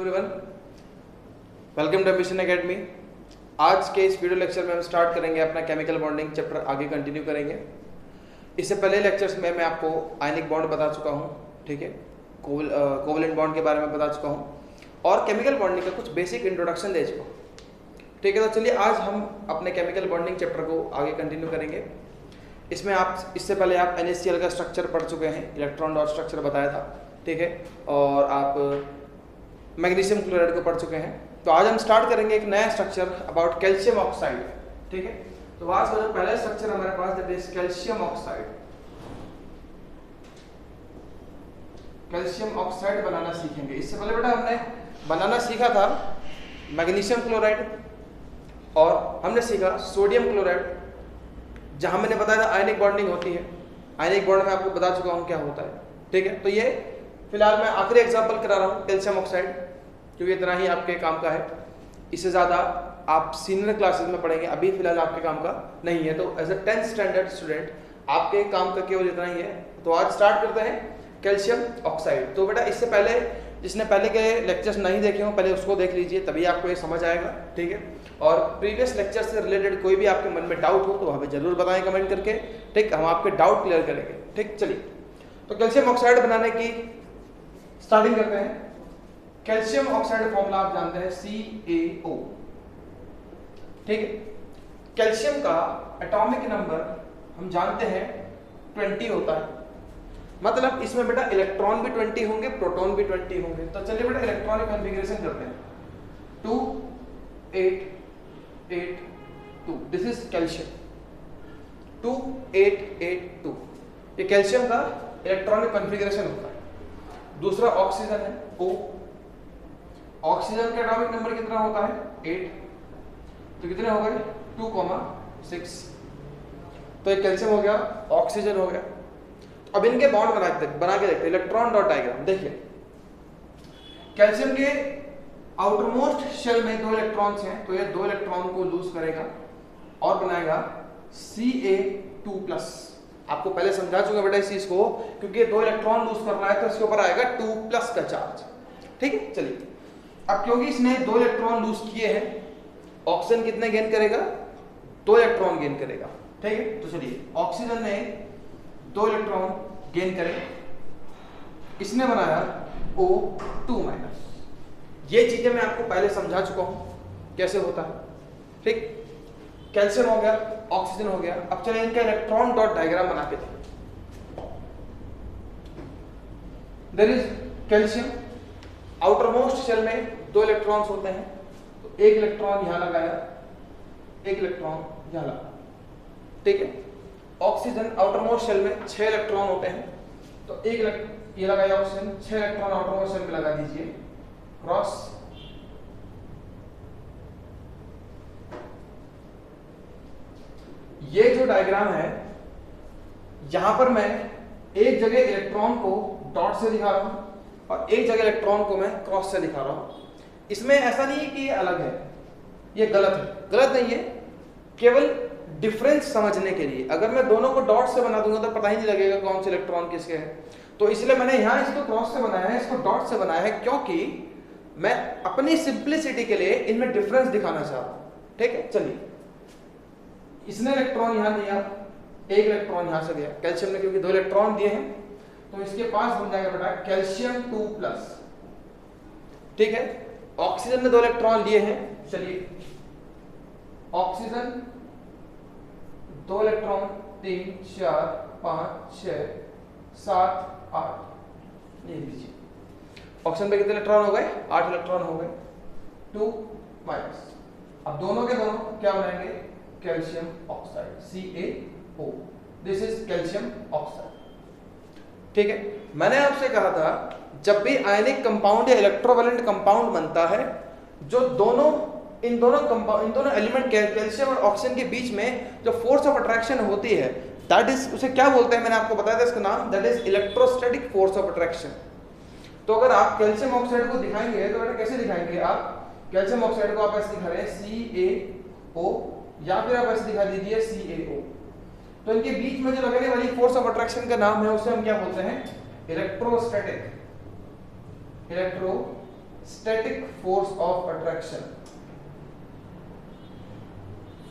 Everyone, welcome to Ambition Academy. आज के इस वीडियो लेक्चर में हम स्टार्ट करेंगे अपना केमिकल बॉन्डिंग चैप्टर, आगे कंटिन्यू करेंगे। इससे पहले लेक्चर्स में मैं आपको आयनिक बॉन्ड बता चुका हूँ, ठीक है, कोवलेंट बॉन्ड के बारे में बता चुका हूँ और केमिकल बॉन्डिंग का कुछ बेसिक इंट्रोडक्शन दे चुका हूँ, ठीक है। तो चलिए आज हम अपने केमिकल बॉन्डिंग चैप्टर को आगे कंटिन्यू करेंगे। इसमें आप इससे पहले आप NaCl का स्ट्रक्चर पढ़ चुके हैं, इलेक्ट्रॉन डॉट स्ट्रक्चर बताया था, ठीक है, और आप मैग्नीशियम क्लोराइड को पढ़ चुके हैं। तो आज हम स्टार्ट करेंगे एक नया स्ट्रक्चर अबाउट कैल्शियम ऑक्साइड, ठीक है। तो आज का जो पहला स्ट्रक्चर हमारे पास that is calcium oxide. Calcium oxide बनाना सीखेंगे। इससे पहले बेटा हमने बनाना सीखा था मैग्नीशियम क्लोराइड और हमने सीखा सोडियम क्लोराइड, जहां मैंने बताया था आयनिक बॉन्डिंग होती है। आयनिक बॉन्ड में आपको बता चुका हूं क्या होता है, ठीक है। तो ये फिलहाल मैं आखिरी एग्जांपल करा रहा हूं कैल्शियम ऑक्साइड, क्योंकि इतना ही आपके काम का है। इससे ज़्यादा आप सीनियर क्लासेस में पढ़ेंगे, अभी फिलहाल आपके काम का नहीं है। तो as a 10th standard student आपके काम का केवल इतना ही है। तो आज स्टार्ट करते हैं कैल्शियम ऑक्साइड। तो बेटा इससे पहले जिसने पहले के लेक्चर्स नहीं देखे हो पहले उसको देख लीजिए, तभी आपको ये समझ आएगा, ठीक है। और प्रीवियस लेक्चर से रिलेटेड कोई भी आपके मन में डाउट हो तो हमें जरूर बताएं कमेंट करके, ठीक, हम आपके डाउट क्लियर करेंगे, ठीक। चलिए तो कैल्शियम ऑक्साइड बनाने की स्टार्टिंग करते हैं। कैल्शियम ऑक्साइड फॉर्मूला आप जानते हैं CaO, ठीक है। कैल्शियम का एटॉमिक नंबर हम जानते हैं 20 होता है, मतलब इसमें बेटा इलेक्ट्रॉन भी 20 होंगे, प्रोटॉन भी 20 होंगे। तो चलिए बेटा इलेक्ट्रॉनिक कॉन्फ़िगरेशन करते हैं। 2 8 8 2, दिस इज कैल्शियम। 2 8 8 2, ये कैल्शियम का इलेक्ट्रॉनिक कॉन्फ़िगरेशन होता है। दूसरा ऑक्सीजन है O, ऑक्सीजन का एटॉमिक नंबर कितना होता है 8, तो कितने हो गए 2,6। तो ये कैल्शियम हो गया, ऑक्सीजन हो गया। अब इनके बॉन्ड बना के देखते हैं। इलेक्ट्रॉन डॉट डायग्राम देखिए, कैल्शियम के आउटरमोस्ट शेल में 2 इलेक्ट्रॉन्स हैं, तो ये 2 इलेक्ट्रॉन को लूज करेगा और बनाएगा Ca2+। आपको पहले समझा चुका बेटा इस चीज को, क्योंकि 2 इलेक्ट्रॉन लूज कर रहा है तो इसके ऊपर आएगा 2+ का चार्ज, ठीक है। चलिए अब क्योंकि इसने 2 इलेक्ट्रॉन लूज किए हैं, ऑक्सीजन कितने गेन करेगा 2 इलेक्ट्रॉन गेन करेगा, ठीक है। तो चलिए ऑक्सीजन ने 2 इलेक्ट्रॉन गेन करे, इसने बनाया O2-। ये चीजें मैं आपको पहले समझा चुका हूं कैसे होता है, ठीक। कैल्शियम हो गया, ऑक्सीजन हो गया। अब चलिए इनका इलेक्ट्रॉन डॉट डायग्राम बना के देखें। There is calcium, outermost shell में 2 इलेक्ट्रॉन्स होते हैं, तो 1 इलेक्ट्रॉन यहां लगाया, 1 इलेक्ट्रॉन यहां लगाया, ठीक है। ऑक्सीजन आउटरमोस्ट शेल में 6 इलेक्ट्रॉन होते हैं, तो ये लगाया ऑक्सीजन, 6 इलेक्ट्रॉन आउटरमोस्ट शेल में लगा दीजिए, क्रॉस। ये जो डायग्राम है यहां पर मैं एक जगह इलेक्ट्रॉन को डॉट से दिखा रहा हूं और एक जगह इलेक्ट्रॉन को मैं क्रॉस से दिखा रहा हूं। इसमें ऐसा नहीं है कि ये अलग है, ये गलत है, गलत नहीं है, केवल डिफरेंस समझने के लिए। अगर मैं दोनों को डॉट से बना दूंगा तो पता ही नहीं लगेगा कौन से इलेक्ट्रॉन किसके हैं। तो इसलिए मैंने यहां इसको क्रॉस से बनाया है, इसको डॉट से बनाया है, क्योंकि मैं अपनी सिंप्लिसिटी के लिए इनमें डिफरेंस दिखाना चाह रहा हूं, ठीक है। चलिए इसने इलेक्ट्रॉन यहां दिया, 1 इलेक्ट्रॉन यहां से दिया, कैल्शियम ने क्योंकि 2 इलेक्ट्रॉन दिए हैं तो इसके पास बन जाएगा बेटा कैल्शियम 2+, ठीक है। ऑक्सीजन ने 2 इलेक्ट्रॉन लिए हैं, चलिए ऑक्सीजन 2 इलेक्ट्रॉन 3 4 5 6 7 8, ये लीजिए ऑक्सीजन पे कितने इलेक्ट्रॉन हो गए 8 इलेक्ट्रॉन हो गए, 2-। अब दोनों के दोनों क्या बनाएंगे calcium oxide CaO, this is calcium oxide, ठीक है। मैंने आपसे कहा था जब भी आयनिक कंपाउंड या इलेक्ट्रोवैलेंट कंपाउंड बनता है, जो इन दोनों एलिमेंट कैल्शियम और ऑक्सीजन के बीच में जो फोर्स ऑफ अट्रैक्शन होती है, दैट इज, उसे क्या बोलते हैं मैंने आपको बताया था इसका नाम, that is electrostatic force of attraction. तो अगर आप कैल्शियम ऑक्साइड को दिखाएंगे तो बेटा कैसे दिखाएंगे, आप कैल्शियम ऑक्साइड को आप ऐसे दिखा रहे हैं CaO या फिर आप ऐसे दिखा दीजिए CaO। तो इनके बीच में जो लगने वाली फोर्स ऑफ अट्रैक्शन का नाम है उसे हम क्या बोलते हैं electrostatic static force of attraction,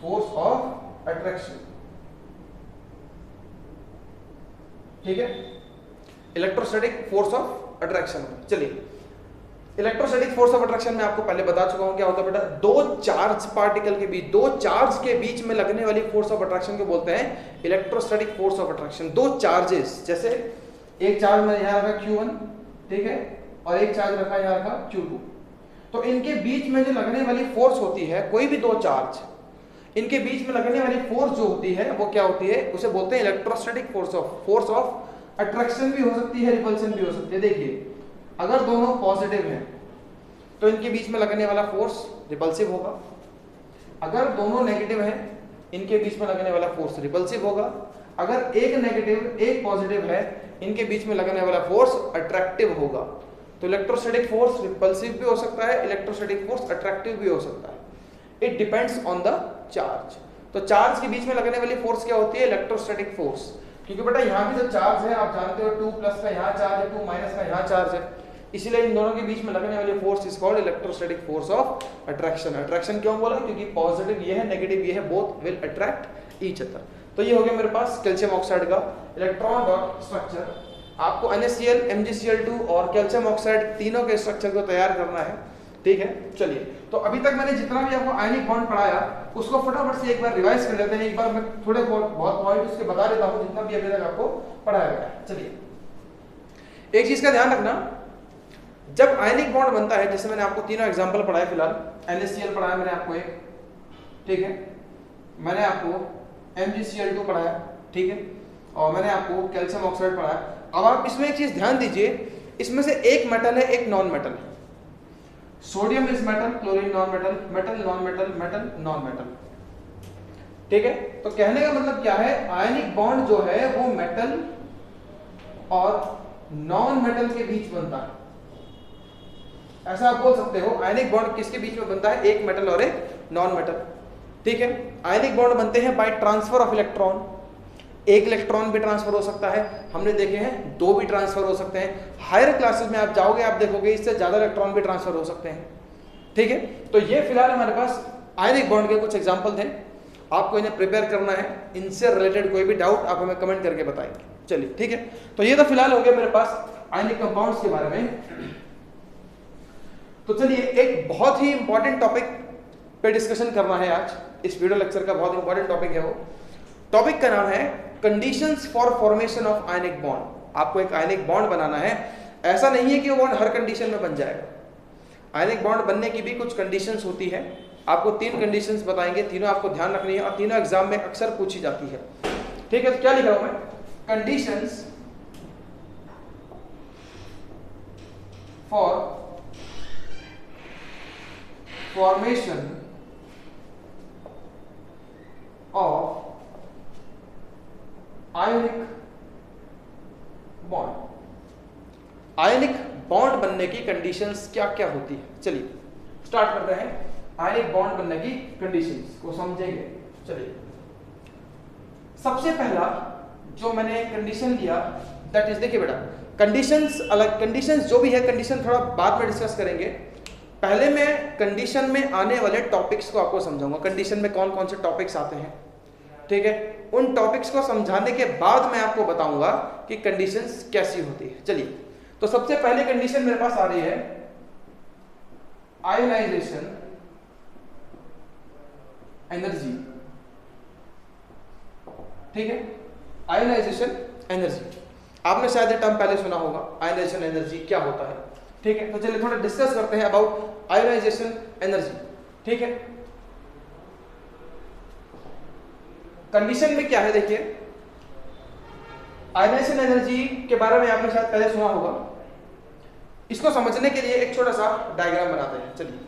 force of attraction, ठीक है, इलेक्ट्रोस्टैटिक फोर्स ऑफ अट्रैक्शन। चलिए, इलेक्ट्रोस्टैटिक फोर्स ऑफ अट्रैक्शन में आपको पहले बता चुका हूं क्या होता है बेटा, दो चार्ज पार्टिकल के बीच, दो चार्ज के बीच में लगने वाली फोर्स ऑफ अट्रैक्शन को बोलते हैं इलेक्ट्रोस्टैटिक फोर्स ऑफ अट्रैक्शन। दो चार्जेस, जैसे एक चार्ज मैंने यहां रखा Q1, ठीक है, और एक चार्ज रखा यहां रखा Q2, तो इनके बीच में जो लगने वाली फोर्स होती है, कोई भी दो चार्ज, इनके बीच में लगने वाली फोर्स जो होती है वो क्या होती है, उसे बोलते हैं इलेक्ट्रोस्टैटिक फोर्स ऑफ अट्रैक्शन भी हो सकती है, रिपल्शन भी हो सकती है। देखिए, अगर दोनों पॉजिटिव हैं तो इनके बीच में लगने वाला फोर्स रिपल्सिव होगा, अगर दोनों नेगेटिव हैं इनके बीच में लगने वाला फोर्स रिपल्सिव होगा, अगर एक नेगेटिव एक पॉजिटिव है इनके बीच में लगने वाला फोर्स अट्रैक्टिव होगा। तो इलेक्ट्रोस्टैटिक फोर्स रिपल्सिव भी हो सकता है, इलेक्ट्रोस्टैटिक फोर्स अट्रैक्टिव भी हो सकता है। It depends on the charge. तो चार्ज के बीच में लगने वाली फोर्स क्या होती है, इलेक्ट्रोस्टैटिक फोर्स। क्योंकि बेटा यहाँ भी जो चार्ज है आप जानते हो 2 प्लस का यहाँ चार्ज है, 2 माइनस का यहाँ चार्ज है, इसलिए इन दोनों के बीच में लगने वाली force is called electrostatic force of attraction. Attraction क्यों बोला, क्योंकि पॉजिटिव ये है नेगेटिव ये है, both will attract each other. तो ये हो गया मेरे पास कैल्शियम ऑक्साइड का इलेक्ट्रॉन डॉट स्ट्रक्चर। आपको NaCl, MgCl2 और कैल्शियम ऑक्साइड तीनों के स्ट्रक्चर को तैयार करना है, ठीक है। चलिए, तो अभी तक मैंने जितना भी आपको आयनिक बॉन्ड पढ़ाया उसको फटाफट से एक बार रिवाइज कर लेते हैं। एक बार मैं थोड़े बहुत पॉइंट उसके बता देता हूं जितना भी अभी तक आपको पढ़ाया गया है। चलिए, एक चीज का ध्यान रखना, जब आयनिक बॉन्ड बनता है, जैसे मैंने आपको तीनों एग्जांपल पढ़ाए, फिलहाल NaCl पढ़ाया मैंने आपको एक, ठीक है, मैंने आपको MgCl2 पढ़ाया, ठीक है, और मैंने आपको कैल्शियम ऑक्साइड पढ़ाया। अब आप इसमें एक चीज ध्यान दीजिए, इसमें से एक मेटल है एक नॉन मेटल है। Sodium is metal, chlorine non metal, metal non metal, metal non metal, ठीक है। तो कहने का मतलब क्या है, आयनिक बॉन्ड जो है वो मेटल और नॉन मेटल के बीच बनता है, ऐसा आप बोल सकते हो। आयनिक बॉन्ड किसके बीच में बनता है, एक मेटल और एक नॉन मेटल, ठीक है। आयनिक बॉन्ड बनते हैं बाय ट्रांसफर ऑफ इलेक्ट्रॉन, एक इलेक्ट्रॉन भी ट्रांसफर हो सकता है, हमने देखे हैं दो भी ट्रांसफर हो सकते हैं। हायर क्लासेस में आप जाओगे आप देखोगे इससे ज्यादा इलेक्ट्रॉन भी ट्रांसफर हो सकते हैं, ठीक है। तो ये फिलहाल हमारे पास आयनिक बॉन्ड के कुछ एग्जांपल थे, आपको इन्हें प्रिपेयर करना है। इनसे रिलेटेड कोई भी डाउट आप हमें कमेंट करके बताएंगे। चलिए, ठीक है, तो ये तो फिलहाल हो गया मेरे पास आयनिक कंपाउंड्स के बारे में। तो चलिए, एक बहुत ही इंपॉर्टेंट टॉपिक पे डिस्कशन करना है आज। इस वीडियो लेक्चर का बहुत इंपॉर्टेंट टॉपिक है, वो टॉपिक का नाम है conditions for formation of ionic bond. आपको एक आयनिक बॉन्ड बनाना है, ऐसा नहीं है कि वो बॉन्ड हर कंडीशन में बन जाएगा। आयनिक बॉन्ड बनने की भी कुछ कंडीशंस होती है। आपको 3 कंडीशंस बताएंगे, तीनों आपको ध्यान रखनी है और तीनों एग्जाम में अक्सर पूछी जाती है, ठीक है। तो क्या लिखा हूं मैं, conditions for formation of ionic bond. Ionic bond बनने की कंडीशंस क्या क्या होती है, चलिए स्टार्ट करते हैं। आयनिक बॉन्ड बनने की कंडीशंस को समझेंगे। चलिए, सबसे पहला जो मैंने कंडीशन लिया दैट इज, देखिए बेटा कंडीशंस अलग, कंडीशंस जो भी है कंडीशन थोड़ा बाद में डिस्कस करेंगे। पहले मैं कंडीशन में आने वाले टॉपिक्स को आपको समझाऊंगा, कंडीशन में कौन कौन से टॉपिक्स आते हैं, ठीक है। उन टॉपिक्स को समझाने के बाद मैं आपको बताऊंगा कि कंडीशंस कैसी होती है। चलिए, तो सबसे पहले कंडीशन मेरे पास आ रही है आयोनाइजेशन एनर्जी, ठीक है। आयोनाइजेशन एनर्जी, आपने शायद ये टर्म पहले सुना होगा, आयोनाइजेशन एनर्जी क्या होता है, ठीक है। तो चलिए थोड़ा डिस्कस करते हैं अबाउट आयोनाइजेशन एनर्जी, ठीक है। कंडीशन में क्या है, देखिए आयोनाइजेशन एनर्जी के बारे में आपने शायद पहले सुना होगा। इसको समझने के लिए एक छोटा सा डायग्राम बनाते हैं। चलिए,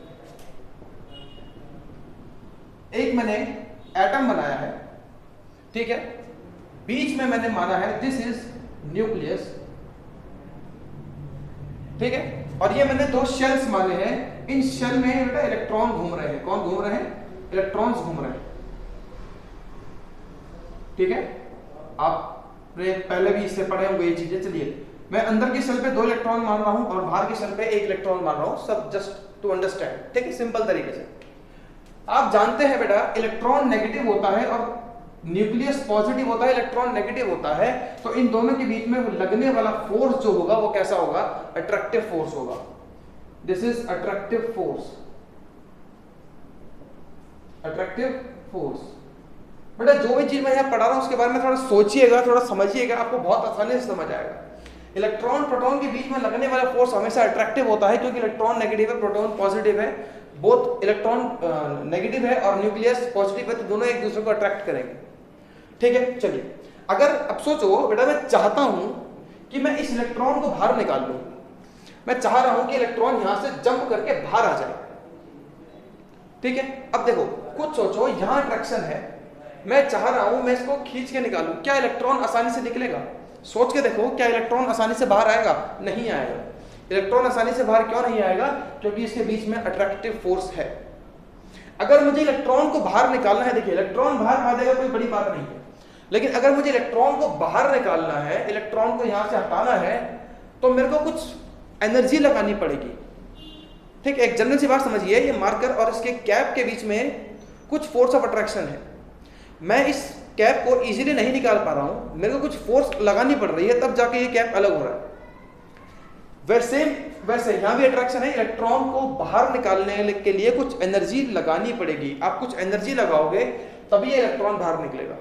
एक मैंने एटम बनाया है, ठीक है, बीच में मैंने माना है दिस इज न्यूक्लियस, ठीक है, और ये मैंने 2 शेल्स माने हैं। इन शेल में बेटा इलेक्ट्रॉन घूम रहे हैं। कौन घूम रहे हैं, इलेक्ट्रॉन्स घूम रहे हैं, ठीक है। आप पहले भी इससे पढ़े होंगे ये चीजें। चलिए, मैं अंदर की शेल पे 2 इलेक्ट्रॉन मार रहा हूं और बाहर की शेल पे 1 इलेक्ट्रॉन मार रहा हूं, सब जस्ट टू अंडरस्टैंड, ठीक है, सिंपल तरीके से। आप जानते हैं बेटा इलेक्ट्रॉन नेगेटिव होता है और न्यूक्लियस पॉजिटिव होता है, इलेक्ट्रॉन नेगेटिव होता है, तो इन दोनों के बीच में लगने वाला फोर्स जो होगा वो कैसा होगा? अट्रैक्टिव फोर्स होगा। This is attractive force, attractive force. बेटा जो भी चीज मैं यहाँ पढ़ा रहा हूँ उसके बारे में थोड़ा सोचिएगा, थोड़ा समझिएगा, आपको बहुत आसानी से समझ आएगा। इलेक्ट्रॉन प्रोटॉन के बीच में लगने वाला फोर्स हमेशा अट्रैक्टिव होता है, क्योंकि इलेक्ट्रॉन नेगेटिव है, प्रोटॉन पॉजिटिव है, बोथ इलेक्ट्रॉन नेगेटिव है और न्यूक्लियस पॉजिटिव है, तो दोनों एक दूसरे को अट्रैक्ट करेंगे, ठीक है। चलिए, अगर अब सोचो बेटा मैं चाहता हूं कि मैं इस इलेक्ट्रॉन को बाहर निकाल लूं, मैं चाह रहा हूं कि इलेक्ट्रॉन यहां से जंप करके बाहर आ जाए, ठीक है। अब देखो कुछ सोचो, यहां अट्रैक्शन है, मैं चाह रहा हूं मैं इसको खींच के निकालूं, क्या इलेक्ट्रॉन आसानी से निकलेगा? सोच के देखो, क्या इलेक्ट्रॉन आसानी से बाहर आएगा? नहीं आएगा। इलेक्ट्रॉन आसानी से बाहर क्यों नहीं आएगा? क्योंकि इसके बीच में अट्रैक्टिव फोर्स है। अगर मुझे इलेक्ट्रॉन को बाहर निकालना है, देखिए इलेक्ट्रॉन बाहर आ जाएगा कोई बड़ी बात नहीं है, लेकिन अगर मुझे इलेक्ट्रॉन को बाहर निकालना है, इलेक्ट्रॉन को यहां से हटाना है, तो मेरे को कुछ एनर्जी लगानी पड़ेगी, ठीक है। एक जनरल सी बात समझिए, ये मार्कर और इसके कैप के बीच में कुछ फोर्स ऑफ अट्रैक्शन है। मैं इस कैप को इजीली नहीं निकाल पा रहा हूं, मेरे को कुछ फोर्स लगानी पड़ रही है, तब जाके ये कैप अलग हो रहा है। वैसे यहां भी अट्रैक्शन है, इलेक्ट्रॉन को बाहर निकालने के लिए कुछ एनर्जी लगानी पड़ेगी। आप कुछ एनर्जी लगाओगे तभी ये इलेक्ट्रॉन बाहर निकलेगा।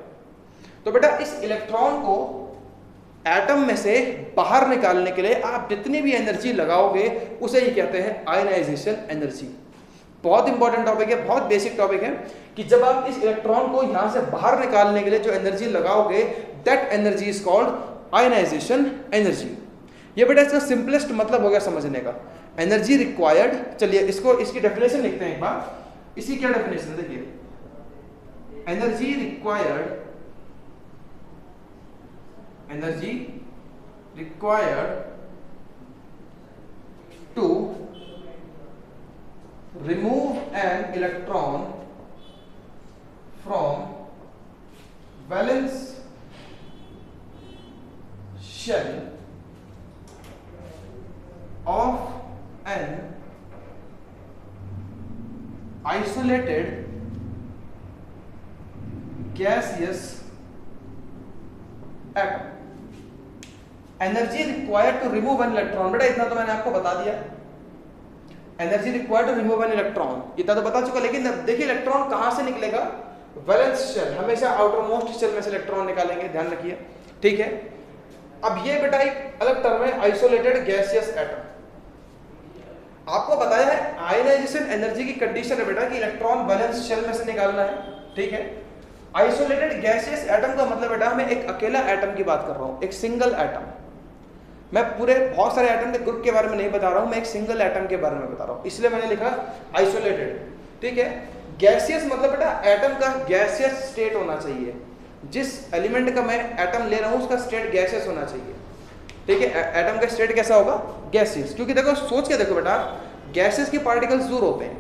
तो बेटा इस इलेक्ट्रॉन को एटम में से बाहर निकालने के लिए आप जितनी भी एनर्जी लगाओगे उसे ही कहते हैं आयनाइजेशन एनर्जी। बहुत इंपॉर्टेंट टॉपिक है, बहुत बेसिक टॉपिक है कि जब आप इस इलेक्ट्रॉन को यहां से बाहर निकालने के लिए जो एनर्जी लगाओगे, that energy is called ionization energy. ये बेटा इसका सिंपलेस्ट मतलब हो गया समझने का, एनर्जी रिक्वायर्ड। चलिए इसकी डेफिनेशन लिखते हैं एक बार। इसी क्या डेफिनेशन देखिए, energy required to remove an electron from valence shell of an isolated gaseous atom। Energy required to remove an electron, बेटा इतना तो मैंने आपको बता दिया, energy required to remove an electron, इतना तो बता चुका। लेकिन देखिए इलेक्ट्रॉन कहां से निकलेगा? वैलेंस शेल, हमेशा आउटर मोस्ट शेल में से इलेक्ट्रॉन निकालेंगे, ध्यान रखिए, ठीक है। अब ये बेटा एक अलग टर्म है, आइसोलेटेड गैसियस एटम। आपको बताया है आयनाइजेशन एनर्जी की कंडीशन है बेटा कि इलेक्ट्रॉन वैलेंस शेल में से निकालना है, ठीक है। आइसोलेटेड गैसियस एटम का मतलब बेटा मैं एक अकेला एटम की बात कर रहा हूं, एक सिंगल एटम। मैं पूरे बहुत सारे एटम के ग्रुप के बारे में नहीं बता रहा हूं, मैं एक सिंगल एटम के बारे में बता रहा हूं, इसलिए मैंने लिखा आइसोलेटेड, ठीक है। गैसियस मतलब बेटा एटम का गैसियस स्टेट होना चाहिए, जिस एलिमेंट का मैं एटम ले रहा हूं उसका स्टेट गैसियस होना चाहिए, ठीक है। एटम का स्टेट कैसा होगा? गैसियस। क्योंकि देखो सोच के देखो बेटा, गैसेस के पार्टिकल्स दूर होते हैं,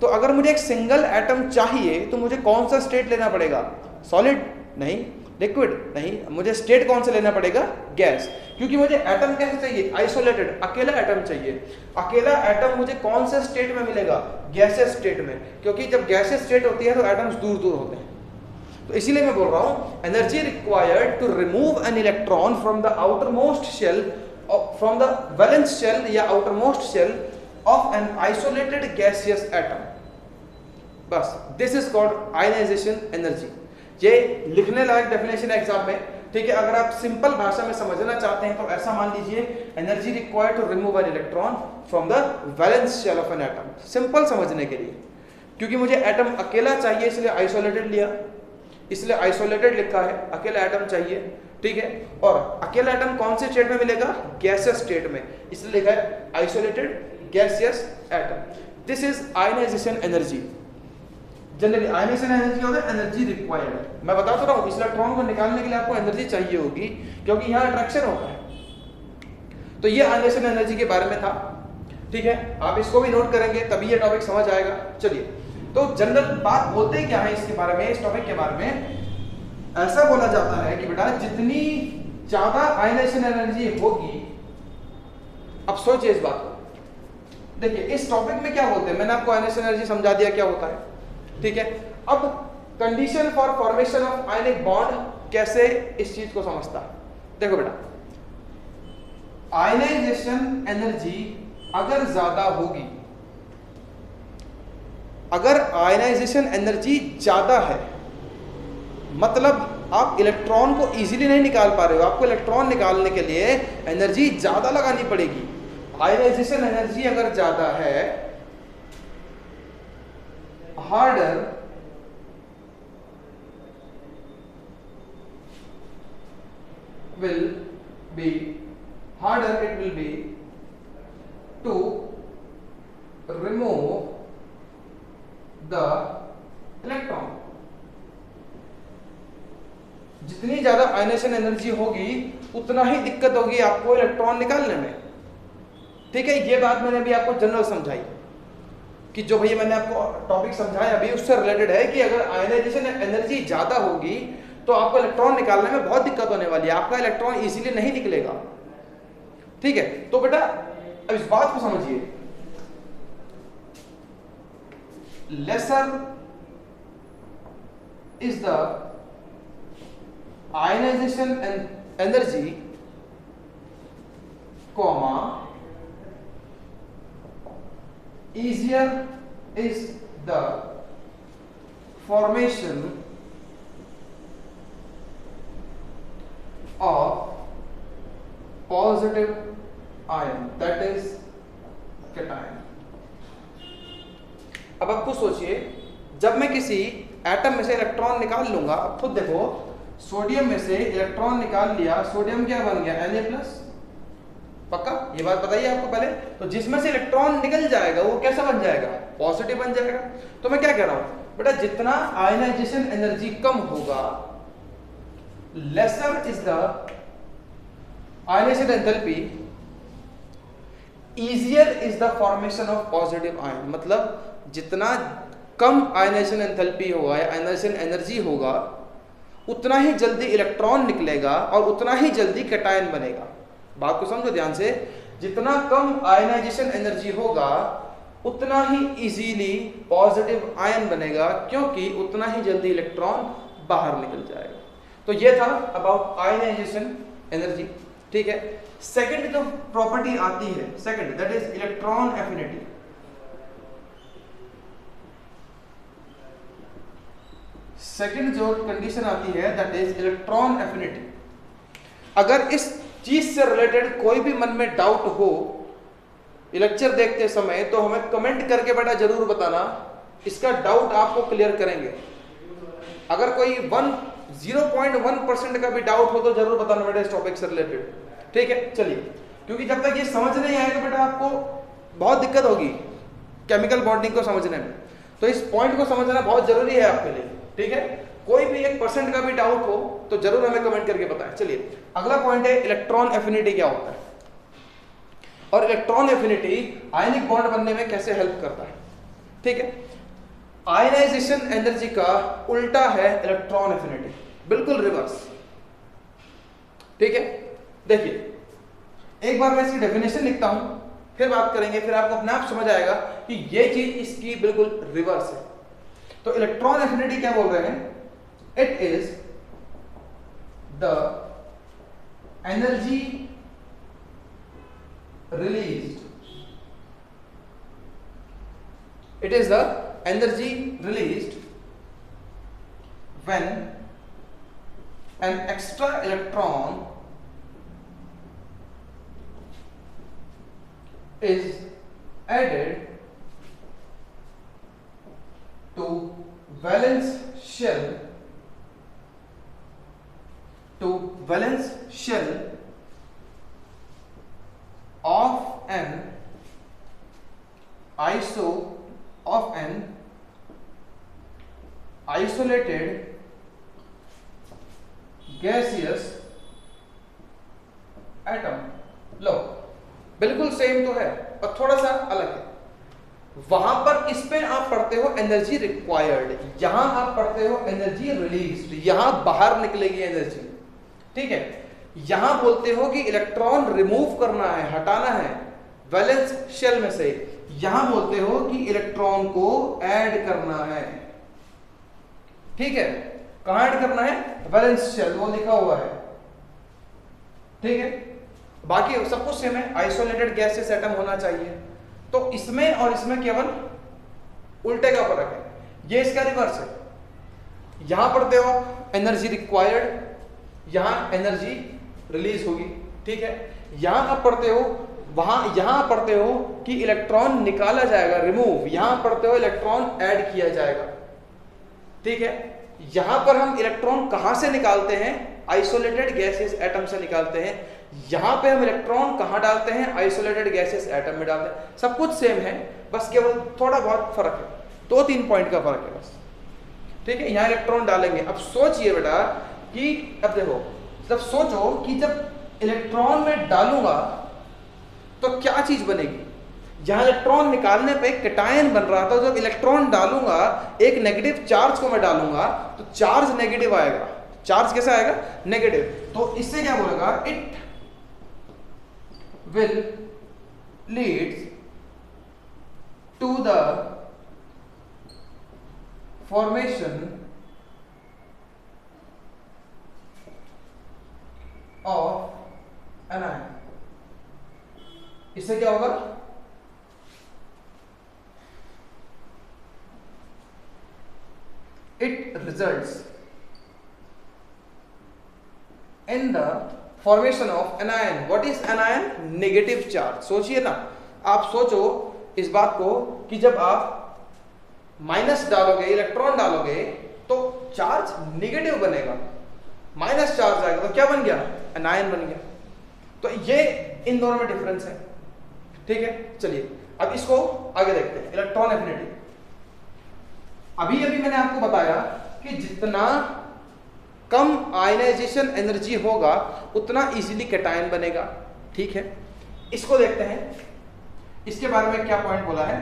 तो अगर मुझे एक सिंगल एटम चाहिए तो मुझे कौन सा स्टेट लेना पड़ेगा? सॉलिड नहीं, लिक्विड नहीं, मुझे स्टेट कौन सा लेना पड़ेगा? गैस। क्योंकि मुझे एटम कैसे चाहिए? आइसोलेटेड, अकेला एटम चाहिए। अकेला एटम मुझे कौन से स्टेट में मिलेगा? गैसियस स्टेट में, क्योंकि जब गैसियस स्टेट होती है तो एटम्स दूर दूर होते हैं। तो इसीलिए मैं बोल रहा हूं energy required to remove an electron from the outer most shell, from the valence shell या outer most shell of an isolated gaseous atom. बस, this is called ionization energy. ये लिखने लायक डेफिनेशन है एग्जाम में, ठीक है। अगर आप सिंपल भाषा में समझना चाहते हैं तो ऐसा मान लीजिए, energy required to remove an electron from the valence shell of an atom, simple समझने के लिए। क्योंकि मुझे एटम अकेला चाहिए इसलिए आइसोलेटेड लिया, इसलिए आइसोलेटेड लिखा है, अकेला एटम चाहिए, ठीक है। और अकेला एटम कौन से स्टेट में मिलेगा? गैसियस स्टेट में, इसलिए लिखा है isolated gaseous atom. This is ionization energy. Generally ionization energy होता है एनर्जी रिक्वायर्ड। मैं बता तो रहा हूँ, इस इलेक्ट्रॉन को निकालने के लिए आपको एनर्जी चाहिए होगी, क्योंकि यहाँ अट्रैक्शन होता है। तो ये आयनाइजेशन एनर्जी के बारे में था, ठीक है। आप इसको भी नोट करेंगे तभी ये टॉपिक समझ आएगा। चलिए, तो जनरल बात बोलते क्या है इसके बारे में, इस टॉपिक के बारे में ऐसा बोला जाता है कि बेटा जितनी ज्यादा आयनाइजेशन एनर्जी होगी अब सोचिए इस बात को। देखिए इस टॉपिक में क्या बोलते हैं, मैंने आपको आयनिक एनर्जी समझा दिया क्या होता है, ठीक है। अब condition for formation of ionic bond कैसे इस चीज को समझता है। देखो बेटा, आयनाइजेशन एनर्जी अगर ज्यादा होगी, अगर आयनाइजेशन एनर्जी ज्यादा है मतलब आप इलेक्ट्रॉन को इजीली नहीं निकाल पा रहे हो, आपको इलेक्ट्रॉन निकालने के लिए एनर्जी ज्यादा लगानी पड़ेगी। आयनाइजेशन एनर्जी अगर ज्यादा है, harder will be harder it will be to remove the electron। जितनी ज्यादा आयनाइजेशन एनर्जी होगी उतना ही दिक्कत होगी आपको इलेक्ट्रॉन निकालने में, ठीक है। ये बात मैंने अभी आपको जनरल समझाई कि जो भैया मैंने आपको टॉपिक समझाया अभी उससे रिलेटेड है कि अगर आयनाइजेशन एनर्जी ज्यादा होगी तो आपको इलेक्ट्रॉन निकालने में बहुत दिक्कत होने वाली है, आपका इलेक्ट्रॉन इजीली नहीं निकलेगा, ठीक है। तो बेटा अब इस बात को समझिए, lesser is the ionization energy comma easier is the formation of positive ion that is cation। अब आप खुद सोचिए, जब मैं किसी एटम में से इलेक्ट्रॉन निकाल लूंगा, अब खुद देखो सोडियम में से इलेक्ट्रॉन निकाल लिया, सोडियम क्या बन गया Na+, पक्का ये बात बताइए आपको पहले। तो जिसमें से इलेक्ट्रॉन निकल जाएगा वो कैसा बन जाएगा, पॉजिटिव बन जाएगा। तो मैं क्या कह रहा हूं बेटा, जितना आयनाइजेशन एनर्जी कम होगा, lesser is the ionization enthalpy, easier is the formation of positive ion. मतलब जितना कम आयनाइजेशन एंथैल्पी होगा या आयनाइजेशन एनर्जी होगा उतना ही जल्दी इलेक्ट्रॉन निकलेगा और उतना ही जल्दी कैटायन बनेगा। बात को समझो ध्यान से, जितना कम आयनाइजेशन एनर्जी होगा उतना ही इजीली पॉजिटिव आयन बनेगा, क्योंकि उतना ही जल्दी इलेक्ट्रॉन बाहर निकल जाएगा। तो ये था अबाउट आयनाइजेशन एनर्जी, ठीक है। सेकंड जो प्रॉपर्टी आती है, second that is electron affinity. Second जो कंडीशन आती है दैट इज इलेक्ट्रॉन एफिनिटी। अगर इस चीज से रिलेटेड कोई भी मन में डाउट हो लेक्चर देखते समय तो हमें कमेंट करके बेटा जरूर बताना, इसका डाउट आपको क्लियर करेंगे। अगर कोई 0.1% का भी डाउट हो तो जरूर बताना बेटा इस टॉपिक से रिलेटेड, ठीक है। चलिए, क्योंकि जब तक ये समझ नहीं आएगा बेटा आपको बहुत दिक्कत होगी केमिकल बॉन्डिंग को समझने में, तो इस पॉइंट को समझना बहुत जरूरी है आपके लिए, ठीक है। कोई भी 1% का भी डाउट हो तो जरूर हमें कमेंट करके बताएं। चलिए, अगला पॉइंट है इलेक्ट्रॉन एफिनिटी क्या होता है और इलेक्ट्रॉन एफिनिटी आयनिक बॉन्ड बनने में कैसे हेल्प करता है, ठीक है। आयनाइजेशन एनर्जी का उल्टा है इलेक्ट्रॉन एफिनिटी, बिल्कुल रिवर्स, ठीक है। देखिए, एक बार मैं इसकी डेफिनेशन लिखता हूं, फिर बात करेंगे, फिर आपको अपने आप समझ आएगा कि ये चीज इसकी बिल्कुल रिवर्स है। तो इलेक्ट्रॉन एफिनिटी क्या बोल रहे हैं, it is the energy released, it is the energy released when an extra electron is added to valence shell of an isolated gaseous atom। लो, बिल्कुल सेम तो है और थोड़ा सा अलग है। वहां पर इस पे आप पढ़ते हो एनर्जी रिक्वायर्ड, यहां आप पढ़ते हो एनर्जी रिलीज्ड, यहां बाहर निकलेगी एनर्जी, ठीक है। यहां बोलते हो कि इलेक्ट्रॉन रिमूव करना है, हटाना है, वैलेंस शेल में से यहां बोलते हो कि इलेक्ट्रॉन को ऐड करना है, ठीक है। कहां ऐड करना है? वैलेंस शेल, वो लिखा हुआ है, ठीक है। बाकी सब कुछ सेम है, आइसोलेटेड गैसेस एटम होना चाहिए। तो इसमें और इसमें केवल उल्टे का फर्क है, ये इसका रिवर्स है। यहां पढ़ते हो आप एनर्जी रिक्वायर्ड, यहां एनर्जी रिलीज होगी, ठीक है। यहां आप पढ़ते हो यहां पढ़ते हो कि इलेक्ट्रॉन निकाला जाएगा, रिमूव, यहां पढ़ते हो इलेक्ट्रॉन ऐड किया जाएगा, ठीक है। यहां पर हम इलेक्ट्रॉन कहां से निकालते हैं? आइसोलेटेड गैसेस एटम से निकालते हैं। यहां पे हम इलेक्ट्रॉन कहां डालते हैं? आइसोलेटेड गैसेस एटम में डालते हैं। सब कुछ सेम है, बस केवल थोड़ा बहुत फर्क है, 2-3 पॉइंट का फर्क है बस, ठीक है। यहां इलेक्ट्रॉन डालेंगे। अब सोचिए बेटा कि अब देखो, जब सोचो कि जब इलेक्ट्रॉन में डालूंगा तो क्या चीज बनेगी? जहां इलेक्ट्रॉन निकालने पे कैटायन बन रहा था, जब इलेक्ट्रॉन डालूंगा, एक नेगेटिव चार्ज को मैं डालूंगा तो चार्ज नेगेटिव आएगा। चार्ज कैसा आएगा? नेगेटिव। तो इससे क्या बोलेगा? It will leads to the formation of anion. इससे क्या होगा? It results in the formation of anion. What is anion? Negative charge. सोचिए ना, आप सोचो इस बात को कि जब आप माइनस डालोगे, इलेक्ट्रॉन डालोगे तो चार्ज नेगेटिव बनेगा, माइनस चार्ज आएगा तो क्या बन गया? एनायन बन गया। तो ये इन दोनों में डिफरेंस है, ठीक है। चलिए अब इसको आगे देखते हैं, इलेक्ट्रॉन एफिनिटी। अभी मैंने आपको बताया कि जितना कम आयनाइजेशन एनर्जी होगा उतना इजीली कैटायन बनेगा, ठीक है। इसको देखते हैं, इसके बारे में क्या पॉइंट बोला है?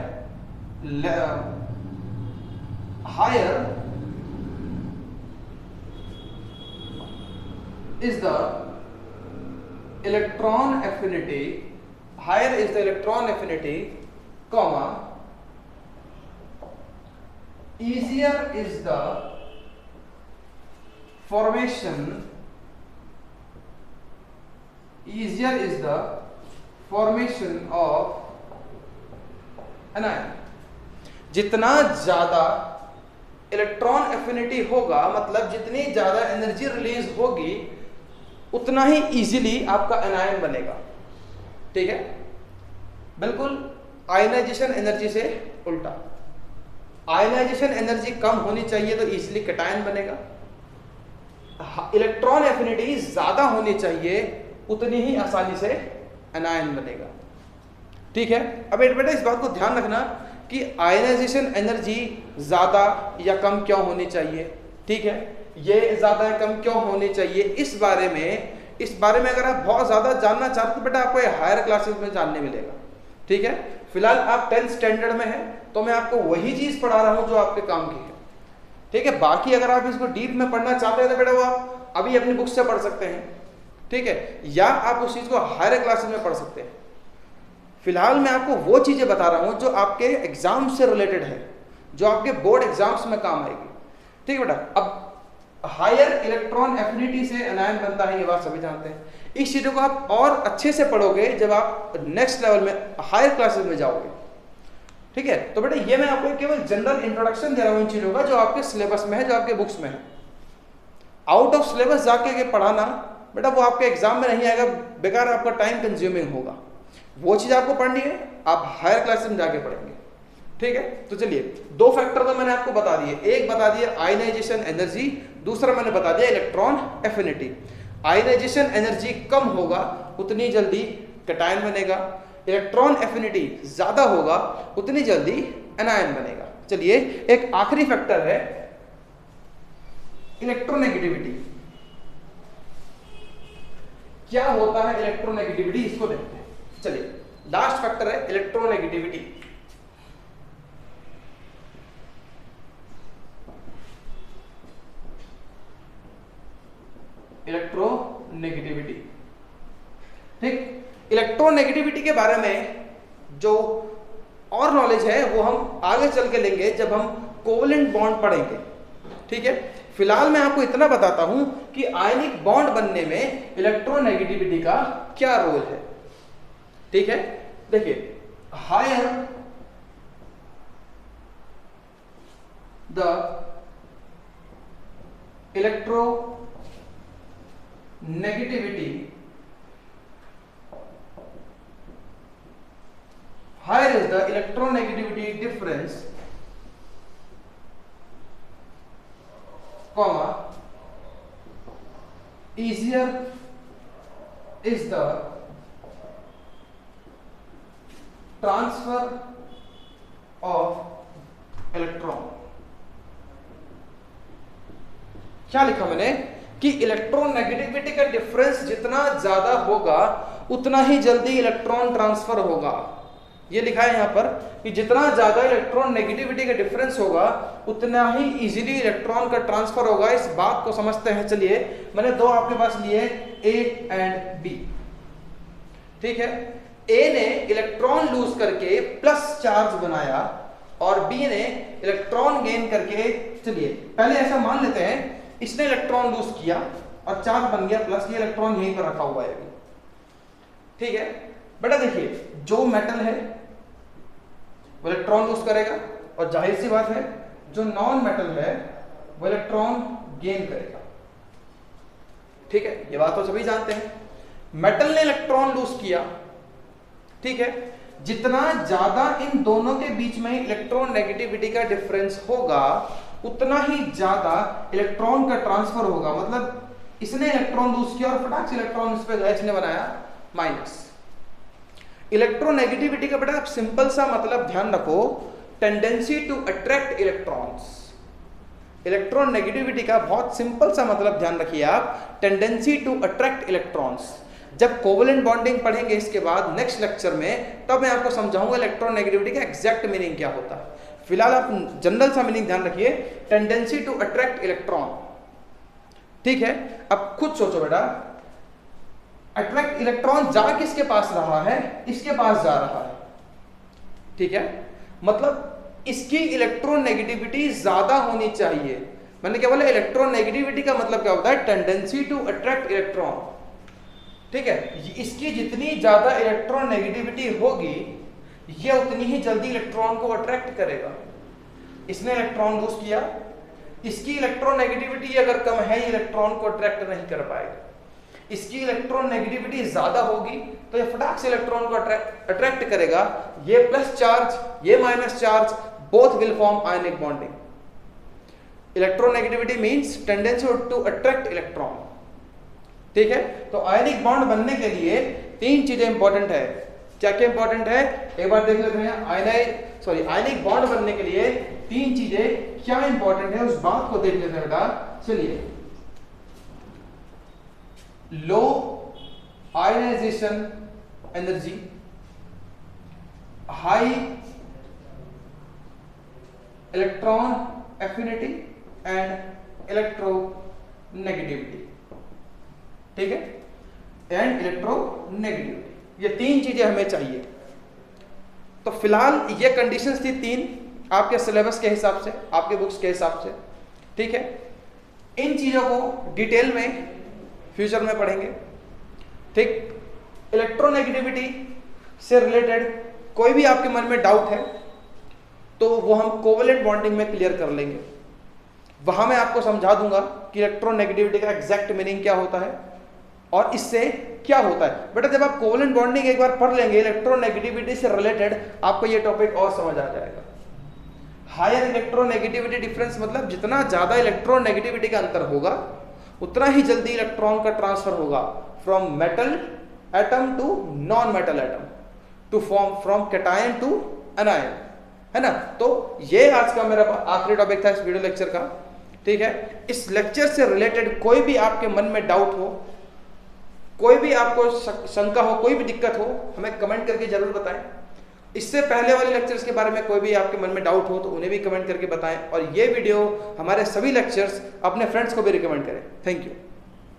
Higher is the electron affinity, higher is the electron affinity, comma, easier is the formation of anion। जितना ज्यादा इलेक्ट्रॉन एफिनिटी होगा, मतलब जितनी ज्यादा एनर्जी रिलीज होगी, उतना ही इजीली आपका एनायन बनेगा, ठीक है। बिल्कुल आयनाइजेशन एनर्जी से उल्टा। आयनाइजेशन एनर्जी कम होनी चाहिए तो इजीली कैटायन बनेगा। इलेक्ट्रॉन एफिनिटी ज्यादा होनी चाहिए, उतनी ही आसानी से एनायन बनेगा, ठीक है। अब बेटा इस बात को ध्यान रखना कि आयनाइजेशन एनर्जी ज्यादा या कम क्यों होनी चाहिए, ठीक है। ये ज्यादा या कम क्यों होनी चाहिए, इस बारे में अगर आप बहुत ज्यादा जानना चाहते हो बेटा आपको हायर क्लासेस में जानने मिलेगा, ठीक है। फिलहाल आप 10th स्टैंडर्ड में हैं तो मैं आपको वही चीज पढ़ा रहा हूं जो आपके काम की है, ठीक है। बाकी अगर आप इसको डीप में पढ़ना चाहते हैं तो बेटा वो आप अभी अपनी बुक से पढ़ सकते हैं, ठीक है, या आप उस चीज को हायर क्लासेस में पढ़ सकते हैं। फिलहाल मैं आपको वो चीजें बता रहा हूं जो आपके एग्जाम से रिलेटेड है, जो आपके बोर्ड एग्जाम्स में काम आएगी, ठीक है बेटा। अब हायर इलेक्ट्रॉन एफिनिटी से एनायन बनता है, ये बात सभी जानते हैं। इस चीजों को आप और अच्छे से पढ़ोगे जब आप नेक्स्ट लेवल में हायर क्लासेस में जाओगे, ठीक है। तो बेटा ये मैं आपको केवल जनरल इंट्रोडक्शन दे रहा हूं इन चीजों का जो आपके सिलेबस में है, जो आपके बुक्स में है। आउट ऑफ सिलेबस जाके पढ़ाना बेटा वो आपके एग्जाम में नहीं आएगा, बेकार आपका टाइम कंज्यूमिंग होगा। वो चीज आपको पढ़नी है, आप हायर क्लासेस में जाके पढ़ेंगे, ठीक है। तो चलिए 2 फैक्टर तो मैंने आपको बता दिए, एक बता दिया आयनाइजेशन एनर्जी, दूसरा मैंने बता दिया इलेक्ट्रॉन एफिनिटी। आयनाइजेशन एनर्जी कम होगा उतनी जल्दी कैटायन बनेगा, इलेक्ट्रॉन एफिनिटी ज्यादा होगा उतनी जल्दी एनायन बनेगा। चलिए एक आखिरी फैक्टर है इलेक्ट्रोनेगेटिविटी। क्या होता है इलेक्ट्रोनेगेटिविटी, इसको देखते हैं। चलिए लास्ट फैक्टर है इलेक्ट्रोनेगेटिविटी। इलेक्ट्रोनेगेटिविटी, ठीक। इलेक्ट्रोनेगेटिविटी के बारे में जो और नॉलेज है वो हम आगे चल के लेंगे जब हम कोवेलेंट बॉन्ड पढ़ेंगे, ठीक है। फिलहाल मैं आपको इतना बताता हूं कि आयनिक बॉन्ड बनने में इलेक्ट्रोनेगेटिविटी का क्या रोल है, ठीक है। देखिए, higher the electronegativity, higher is the electronegativity difference, comma, easier is the transfer of electron। क्या लिखा मैंने कि इलेक्ट्रोनेगेटिविटी का डिफरेंस जितना ज्यादा होगा उतना ही जल्दी इलेक्ट्रॉन ट्रांसफर होगा। ये लिखा है यहां पर कि जितना ज्यादा इलेक्ट्रॉन नेगेटिविटी का डिफरेंस होगा उतना ही इजीली इलेक्ट्रॉन का ट्रांसफर होगा। इस बात को समझते हैं। चलिए, मैंने दो आपके पास लिए ए एंड बी, ठीक है। ए ने इलेक्ट्रॉन लूज करके प्लस चार्ज बनाया और बी ने इलेक्ट्रॉन गेन करके, चलिए पहले ऐसा मान लेते हैं, इसने इलेक्ट्रॉन लूज किया और चार्ज बन गया प्लस, ये इलेक्ट्रॉन यहीं पर रखा हुआ है अभी, ठीक है। बेटा देखिए, जो मेटल है वो इलेक्ट्रॉन लूज करेगा और जाहिर सी बात है जो नॉन मेटल है वो इलेक्ट्रॉन गेन करेगा, ठीक है। ये बात तो सभी जानते हैं। मेटल ने इलेक्ट्रॉन लूज किया, ठीक है। जितना ज्यादा इन दोनों के बीच में इलेक्ट्रॉन नेगेटिविटी का डिफरेंस होगा उतना ही ज्यादा इलेक्ट्रॉन का ट्रांसफर होगा। मतलब इसने इलेक्ट्रॉन लूज किया और फटाक से इलेक्ट्रॉन इस पे गया, इसने बनाया माइनस। इलेक्ट्रोनेगेटिविटी का बेटा आप सिंपल सा मतलब ध्यान रखो, tendency to attract electrons. Electronegativity का बहुत सिंपल सा मतलब ध्यान रखिए आप, टेंडेंसी टू अट्रैक्ट इलेक्ट्रॉन्स। जब कोवेलेंट बॉन्डिंग पढ़ेंगे इसके बाद नेक्स्ट लेक्चर में, तब मैं आपको समझाऊंगा इलेक्ट्रोनेगेटिविटी का एग्जैक्ट मीनिंग क्या होता है। फिलहाल आप जनरल सा मीनिंग ध्यान रखिए, टेंडेंसी टू अट्रैक्ट इलेक्ट्रॉन, ठीक है। अब खुद सोचो बेटा, अट्रैक्ट इलेक्ट्रॉन जा किसके पास रहा है? इसके पास जा रहा है, ठीक है। मतलब इसकी इलेक्ट्रोनेगेटिविटी ज्यादा होनी चाहिए। मैंने क्या बोला? इलेक्ट्रोनेगेटिविटी का मतलब क्या होता है? टेंडेंसी टू अट्रैक्ट इलेक्ट्रॉन, ठीक है। इसकी जितनी ज्यादा इलेक्ट्रोनेगेटिविटी होगी ये उतनी ही जल्दी इलेक्ट्रॉन को अट्रैक्ट करेगा। इसने इलेक्ट्रॉन लूज किया, इसकी इलेक्ट्रोनेगेटिविटी अगर कम है, इलेक्ट्रॉन को अट्रैक्ट नहीं कर पाएगा। इसकी इलेक्ट्रोनेगेटिविटी ज्यादा होगी तो ये फटाक से इलेक्ट्रॉन को अट्रैक्ट करेगा। ये प्लस चार्ज, ये minus charge, both will form ionic bonding. Electronegativity means tendency to attract electron, ठीक है। तो आयनिक बॉन्ड बनने के लिए तीन चीजें इंपॉर्टेंट है। क्या क्या इंपॉर्टेंट है एक बार देख लेते हैं। आयनिक बॉन्ड बनने के लिए तीन चीजें क्या इंपॉर्टेंट है उस बात को देख लेते हैं बेटा। चलिए, low ionization energy, high electron affinity and electronegativity, ठीक है, एंड इलेक्ट्रोनेगेटिविटी, ये तीन चीजें हमें चाहिए। तो फिलहाल ये कंडीशंस थी तीन आपके सिलेबस के हिसाब से, आपके बुक्स के हिसाब से, ठीक है। इन चीजों को डिटेल में फ्यूचर में पढ़ेंगे, ठीक। इलेक्ट्रोनेगेटिविटी से रिलेटेड कोई भी आपके मन में डाउट है तो वो हम कोवेलेंट बॉन्डिंग में क्लियर कर लेंगे। वहां मैं आपको समझा दूंगा कि इलेक्ट्रोनेगेटिविटी का एग्जैक्ट मीनिंग क्या होता है और इससे क्या होता है। बेटा जब आप कोवेलेंट बॉन्डिंग एक बार पढ़ लेंगे इलेक्ट्रोनेगेटिविटी से रिलेटेड, आपको ये टॉपिक और समझ आ जाएगा। हायर इलेक्ट्रोनेगेटिविटी डिफरेंस मतलब जितना ज्यादा इलेक्ट्रोनेगेटिविटी का अंतर होगा उतना ही जल्दी इलेक्ट्रॉन का ट्रांसफर होगा from metal atom to non metal atom, to form from cation to anion, है ना। तो ये आज का मेरा आखिरी टॉपिक था इस वीडियो लेक्चर का, ठीक है। इस लेक्चर से रिलेटेड कोई भी आपके मन में डाउट हो, कोई भी आपको शंका हो, कोई भी दिक्कत हो, हमें कमेंट करके जरूर बताएं। इससे पहले वाले लेक्चर्स के बारे में कोई भी आपके मन में डाउट हो तो उन्हें भी कमेंट करके बताएं और ये वीडियो हमारे सभी लेक्चर्स अपने फ्रेंड्स को भी रिकमेंड करें। Thank you.